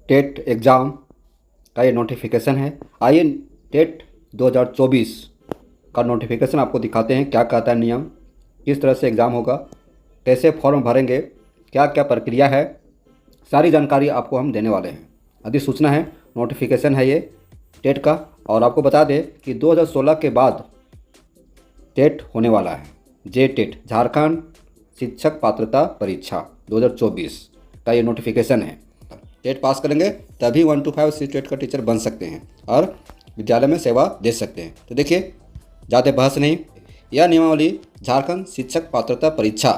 TET exam का ये notification है। आइए टेट 2024 का नोटिफिकेशन आपको दिखाते हैं, क्या कहता है नियम, किस तरह से एग्ज़ाम होगा, कैसे फॉर्म भरेंगे, क्या क्या प्रक्रिया है, सारी जानकारी आपको हम देने वाले हैं। अधिसूचना है, नोटिफिकेशन है ये टेट का। और आपको बता दें कि 2016 के बाद टेट होने वाला है। जे टेट, झारखंड शिक्षक पात्रता परीक्षा 2024 का ये नोटिफिकेशन है। टेट पास करेंगे तभी 1 to 5 टेट का टीचर बन सकते हैं और विद्यालय में सेवा दे सकते हैं। तो देखिए, ज़्यादा बहस नहीं, यह नियमावली झारखंड शिक्षक पात्रता परीक्षा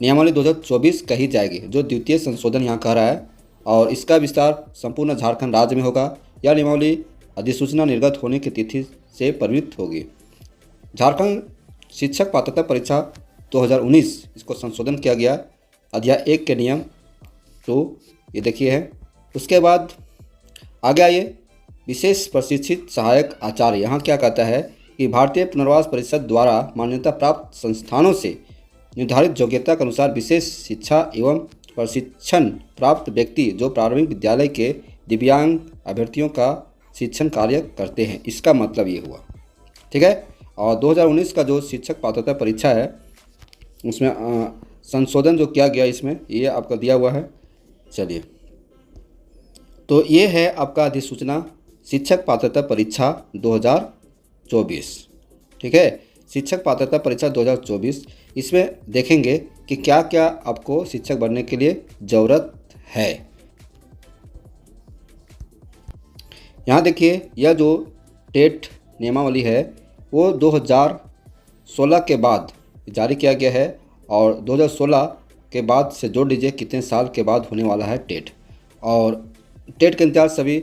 नियमावली 2024 कही जाएगी, जो द्वितीय संशोधन यहाँ कह रहा है, और इसका विस्तार संपूर्ण झारखंड राज्य में होगा। यह नियमावली अधिसूचना निर्गत होने की तिथि से प्रवृत्त होगी। झारखंड शिक्षक पात्रता परीक्षा 2019 इसको संशोधन किया गया, अध्याय 1 के नियम 2 ये देखिए है। उसके बाद आगे आइए, विशेष प्रशिक्षित सहायक आचार्य। यहाँ क्या कहता है कि भारतीय पुनर्वास परिषद द्वारा मान्यता प्राप्त संस्थानों से निर्धारित योग्यता के अनुसार विशेष शिक्षा एवं प्रशिक्षण प्राप्त व्यक्ति जो प्रारंभिक विद्यालय के दिव्यांग अभ्यर्थियों का शिक्षण कार्य करते हैं, इसका मतलब ये हुआ। ठीक है। और 2019 का जो शिक्षक पात्रता परीक्षा है उसमें संशोधन जो किया गया, इसमें ये आपका दिया हुआ है। चलिए, तो ये है आपका अधिसूचना शिक्षक पात्रता परीक्षा 2024। ठीक है, शिक्षक पात्रता परीक्षा 2024। इसमें देखेंगे कि क्या क्या आपको शिक्षक बनने के लिए ज़रूरत है। यहाँ देखिए, यह जो टेट नियमावली है वो 2016 के बाद जारी किया गया है, और 2016 के बाद से जोड़ लीजिए कितने साल के बाद होने वाला है टेट। और टेट का इंतजार सभी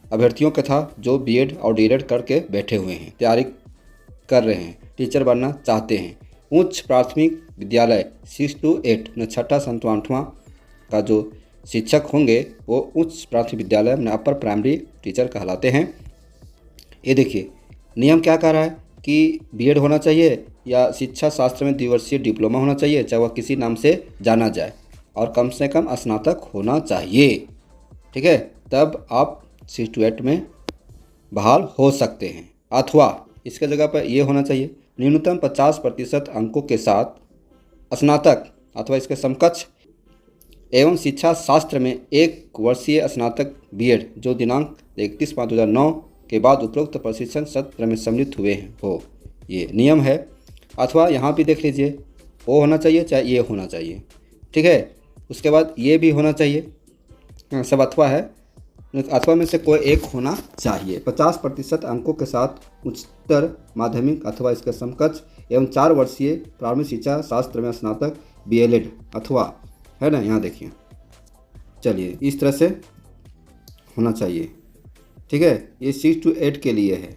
अभ्यर्थियों का था जो बीएड और डीएड करके बैठे हुए हैं, तैयारी कर रहे हैं, टीचर बनना चाहते हैं। उच्च प्राथमिक विद्यालय 6 to 8 छठा 7वां 8वां का जो शिक्षक होंगे वो उच्च प्राथमिक विद्यालय में अपर प्राइमरी टीचर कहलाते हैं। ये देखिए, नियम क्या कह रहा है कि बीएड होना चाहिए या शिक्षा शास्त्र में द्विवर्षीय डिप्लोमा होना चाहिए, चाहे वह किसी नाम से जाना जाए, और कम से कम स्नातक होना चाहिए। ठीक है, तब आप 6 to 8 में बहाल हो सकते हैं। अथवा इसके जगह पर यह होना चाहिए, न्यूनतम 50% अंकों के साथ स्नातक अथवा इसके समकक्ष एवं शिक्षा शास्त्र में 1 वर्षीय स्नातक बीएड जो दिनांक 31/5/2009 के बाद उपरोक्त प्रशिक्षण सत्र में सम्मिलित हुए हो, ये नियम है। अथवा यहाँ भी देख लीजिए, वो होना चाहिए चाहे ये होना चाहिए। ठीक है, उसके बाद ये भी होना चाहिए, सब अथवा है, अथवा में से कोई एक होना चाहिए। 50% अंकों के साथ उच्चतर माध्यमिक अथवा इसके समकक्ष एवं 4 वर्षीय प्रारंभिक शिक्षा शास्त्र में स्नातक बीएलएड अथवा, है ना, यहाँ देखिए। चलिए, इस तरह से होना चाहिए। ठीक है, ये 6 to 8 के लिए है,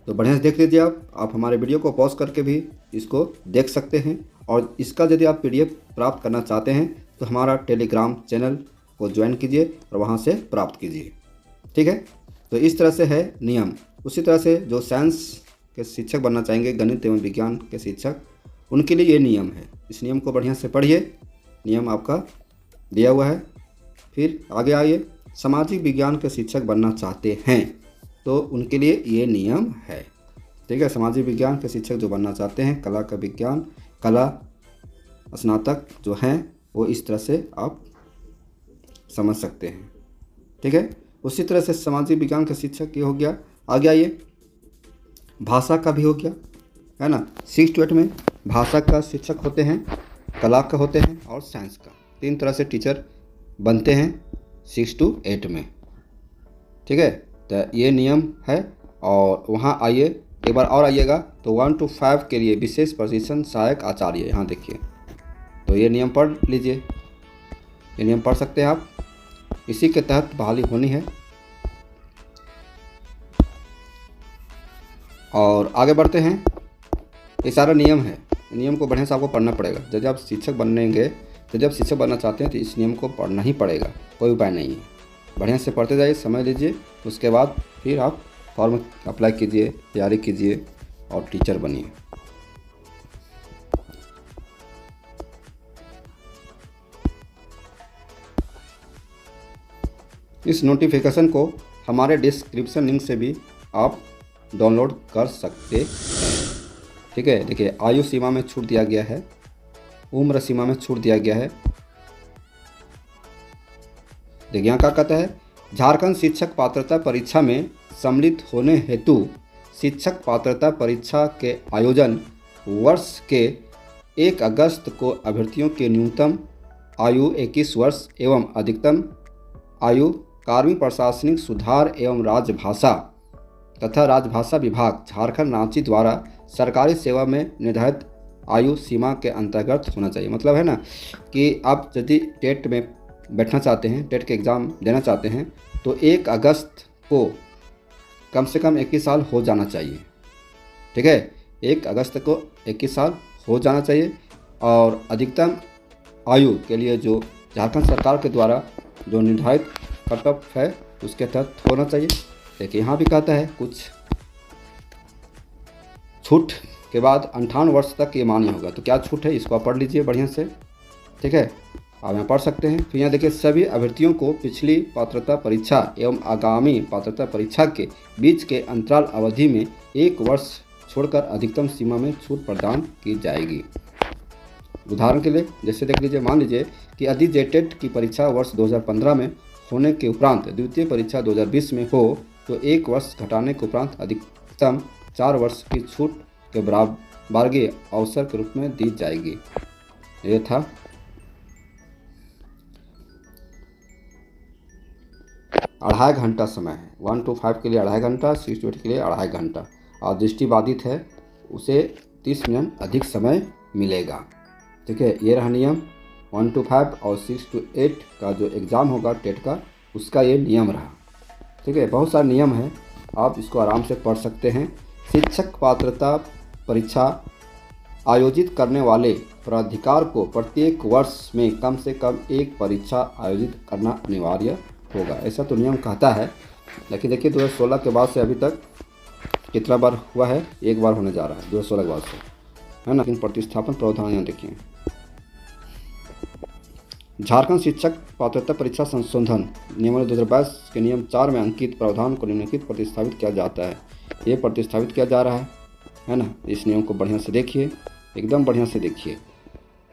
तो बढ़िया से देख लीजिए। आप हमारे वीडियो को पॉज करके भी इसको देख सकते हैं, और इसका यदि आप पीडीएफ प्राप्त करना चाहते हैं तो हमारा टेलीग्राम चैनल को ज्वाइन कीजिए और वहाँ से प्राप्त कीजिए। ठीक है, तो इस तरह से है नियम। उसी तरह से जो साइंस के शिक्षक बनना चाहेंगे, गणित एवं विज्ञान के शिक्षक, उनके लिए ये नियम है। इस नियम को बढ़िया से पढ़िए, नियम आपका दिया हुआ है। फिर आगे आइए, सामाजिक विज्ञान के शिक्षक बनना चाहते हैं तो उनके लिए ये नियम है। ठीक है, सामाजिक विज्ञान के शिक्षक जो बनना चाहते हैं, कला का विज्ञान, कला स्नातक जो हैं, वो इस तरह से आप समझ सकते हैं। ठीक है, उसी तरह से सामाजिक विज्ञान का शिक्षक ये हो गया। आगे आइए, भाषा का भी हो गया, है ना। 6 to 8 में भाषा का शिक्षक होते हैं, कला का होते हैं और साइंस का। 3 तरह से टीचर बनते हैं 6 to 8 में। ठीक है, तो ये नियम है। और वहाँ आइए, एक बार और आइएगा तो 1 to 5 के लिए विशेष प्रशिक्षण सहायक आचार्य, यहाँ देखिए, तो ये नियम पढ़ लीजिए, ये नियम पढ़ सकते हैं आप। इसी के तहत बहाली होनी है। और आगे बढ़ते हैं, ये सारा नियम है, नियम को बढ़िया से आपको पढ़ना पड़ेगा। जब आप शिक्षक बनेंगे, तो जब शिक्षक बनना चाहते हैं तो इस नियम को पढ़ना ही पड़ेगा, कोई उपाय नहीं है। बढ़िया से पढ़ते जाइए, समय लीजिए, उसके बाद फिर आप फॉर्म अप्लाई कीजिए, तैयारी कीजिए और टीचर बनिए। इस नोटिफिकेशन को हमारे डिस्क्रिप्शन लिंक से भी आप डाउनलोड कर सकते हैं। ठीक है, देखिए आयु सीमा में छूट दिया गया है, उम्र सीमा में छूट दिया गया है। देखिए यहाँ क्या कहता है, झारखंड शिक्षक पात्रता परीक्षा में सम्मिलित होने हेतु शिक्षक पात्रता परीक्षा के आयोजन वर्ष के 1 अगस्त को अभ्यर्थियों की न्यूनतम आयु 21 वर्ष एवं अधिकतम आयु कार्मिक प्रशासनिक सुधार एवं राजभाषा तथा राजभाषा विभाग झारखंड रांची द्वारा सरकारी सेवा में निर्धारित आयु सीमा के अंतर्गत होना चाहिए। मतलब है ना कि आप यदि टेट में बैठना चाहते हैं, टेट के एग्ज़ाम देना चाहते हैं, तो 1 अगस्त को कम से कम 21 साल हो जाना चाहिए। ठीक है, 1 अगस्त को 21 साल हो जाना चाहिए और अधिकतम आयु के लिए जो झारखंड सरकार के द्वारा जो निर्धारित कट ऑफ है उसके तहत होना चाहिए। देखिए यहाँ भी कहता है कुछ छूट के बाद 58 वर्ष तक ये मान्य होगा। तो क्या छूट है इसको आप पढ़ लीजिए बढ़िया से। ठीक है, आप यहाँ पढ़ सकते हैं। फिर यहाँ देखिए सभी अभ्यर्थियों को पिछली पात्रता परीक्षा एवं आगामी पात्रता परीक्षा के बीच के अंतराल अवधि में 1 वर्ष छोड़कर अधिकतम सीमा में छूट प्रदान की जाएगी। उदाहरण के लिए जैसे देख लीजिए, मान लीजिए कि यदि जेटेट की परीक्षा वर्ष 2015 में होने के उपरांत द्वितीय परीक्षा 2020 में हो तो 1 वर्ष घटाने के उपरांत अधिकतम 4 वर्ष की छूट के बराबरगे अवसर के रूप में दी जाएगी। ये था 2.5 घंटा समय है। 1 to 5 के लिए 2.5 घंटा, 6 to 8 के लिए 2.5 घंटा और दृष्टिबाधित है उसे 30 मिनट अधिक समय मिलेगा। ठीक है, ये रहा नियम। 1 to 5 और 6 to 8 का जो एग्ज़ाम होगा टेट का उसका ये नियम रहा। ठीक है, बहुत सारे नियम हैं, आप इसको आराम से पढ़ सकते हैं। शिक्षक पात्रता परीक्षा आयोजित करने वाले प्राधिकार को प्रत्येक वर्ष में कम से कम 1 परीक्षा आयोजित करना अनिवार्य होगा, ऐसा तो नियम कहता है। लेकिन देखिए 2016 के बाद से अभी तक कितना बार हुआ है, 1 बार होने जा रहा है 2016 के बाद से, है ना। लेकिन प्रतिस्थापन प्रावधान यहाँ देखिए, झारखंड शिक्षक पात्रता परीक्षा संशोधन नियमावली 2022 के नियम 4 में अंकित प्रावधान को निम्नलिखित प्रतिस्थापित किया जाता है। ये प्रतिस्थापित किया जा रहा है ना। इस नियम को बढ़िया से देखिए, एकदम बढ़िया से देखिए।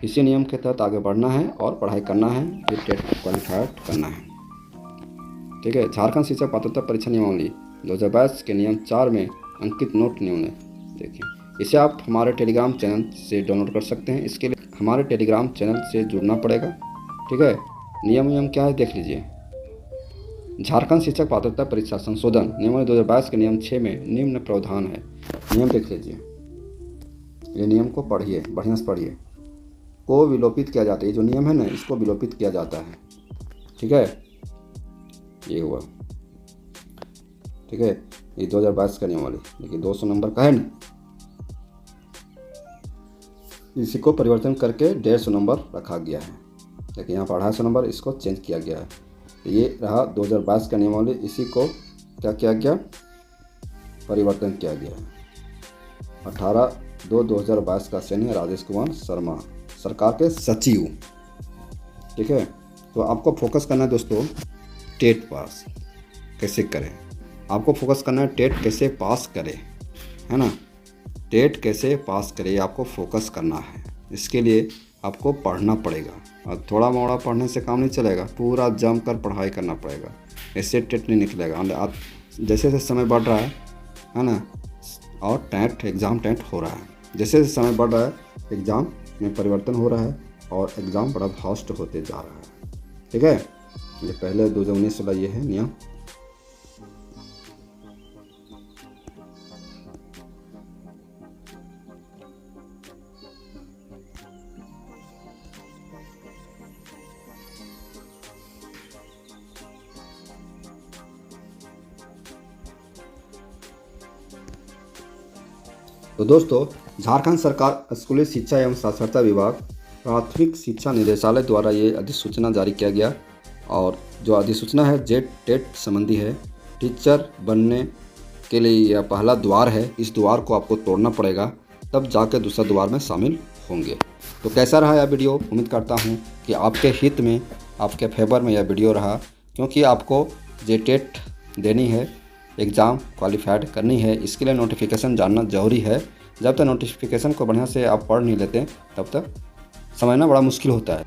इसी नियम के तहत आगे बढ़ना है और पढ़ाई करना है, फिर टेट क्वालिफाइड करना है। ठीक है, झारखंड शिक्षक पात्रता परीक्षा नियमावली 2022 के नियम 4 में अंकित नोट नियम देखिए। इसे आप हमारे टेलीग्राम चैनल से डाउनलोड कर सकते हैं। इसके लिए हमारे टेलीग्राम चैनल से जुड़ना पड़ेगा। ठीक है, नियम क्या है देख लीजिए। झारखंड शिक्षक पात्रता परीक्षा संशोधन नियमावली 2022 के नियम 6 में निम्न प्रावधान है। नियम देख लीजिए, ये नियम को पढ़िए, बढ़िया से पढ़िए। को विलोपित किया जाता है, ये जो नियम है ना इसको विलोपित किया जाता है। ठीक है, ये हुआ। ठीक है, ये 2022 का नियमावली देखिए 200 नंबर का है ना, इसी को परिवर्तन करके 150 नंबर रखा गया है। देखिए यहाँ पर 250 नंबर इसको चेंज किया गया है। तो ये रहा 2022 का नियमावली, इसी को क्या किया गया, परिवर्तन किया गया है। 18/2/2022 का सैन्य राजेश कुमार शर्मा सरकार के सचिव। ठीक है, तो आपको फोकस करना है दोस्तों टेट पास कैसे करें, आपको फोकस करना है टेट कैसे पास करें, है ना। टेट कैसे पास करें आपको फोकस करना है। इसके लिए आपको पढ़ना पड़ेगा और थोड़ा मोड़ा पढ़ने से काम नहीं चलेगा, पूरा जम कर पढ़ाई करना पड़ेगा। ऐसे टेट नहीं निकलेगा। आप जैसे जैसे समय बढ़ रहा है ना, और एग्ज़ाम हो रहा है, जैसे जैसे समय बढ़ रहा है एग्ज़ाम में परिवर्तन हो रहा है और एग्ज़ाम बड़ा फास्ट होते जा रहा है। ठीक है, ये पहले 2019 वाला ये है नियम। तो दोस्तों, झारखंड सरकार स्कूली शिक्षा एवं साक्षरता विभाग प्राथमिक शिक्षा निदेशालय द्वारा ये अधिसूचना जारी किया गया और जो अधिसूचना है जेट टेट संबंधी है। टीचर बनने के लिए यह पहला द्वार है, इस द्वार को आपको तोड़ना पड़ेगा तब जाकर दूसरा द्वार में शामिल होंगे। तो कैसा रहा यह वीडियो, उम्मीद करता हूँ कि आपके हित में, आपके फेवर में यह वीडियो रहा, क्योंकि आपको जे टेट देनी है, एग्ज़ाम क्वालिफाइड करनी है, इसके लिए नोटिफिकेशन जानना ज़रूरी है। जब तक नोटिफिकेशन को बढ़िया से आप पढ़ नहीं लेते तब तक समझना बड़ा मुश्किल होता है।